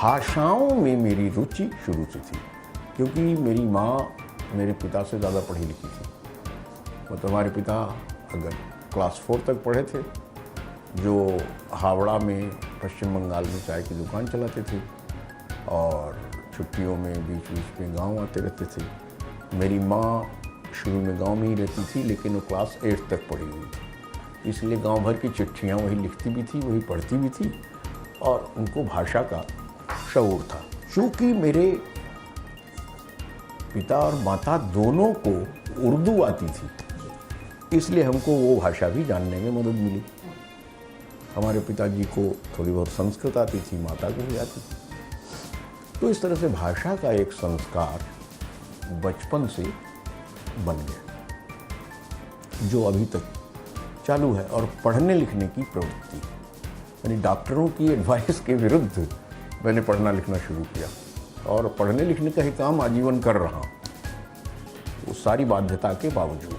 भाषाओं में मेरी रुचि शुरू से थी, क्योंकि मेरी माँ मेरे पिता से ज़्यादा पढ़ी लिखी थी। मतलब हमारे पिता अगर क्लास 4 तक पढ़े थे, जो हावड़ा में पश्चिम बंगाल में चाय की दुकान चलाते थे और छुट्टियों में बीच बीच में गांव आते रहते थे। मेरी माँ शुरू में गांव में ही रहती थी, लेकिन वो क्लास 8 तक पढ़ी हुई थी, इसलिए गांव भर की चिट्ठियाँ वही लिखती भी थी, वही पढ़ती भी थी और उनको भाषा का शऊर था। चूँकि मेरे पिता और माता दोनों को उर्दू आती थी, इसलिए हमको वो भाषा भी जानने में मदद मिली। हमारे पिताजी को थोड़ी बहुत संस्कृत आती थी, माता को भी आती थी। तो इस तरह से भाषा का एक संस्कार बचपन से बन गया, जो अभी तक चालू है। और पढ़ने लिखने की प्रवृत्ति, यानी डॉक्टरों की एडवाइस के विरुद्ध मैंने पढ़ना लिखना शुरू किया और पढ़ने लिखने का ही काम आजीवन कर रहा हूँ, वो सारी बाध्यता के बावजूद।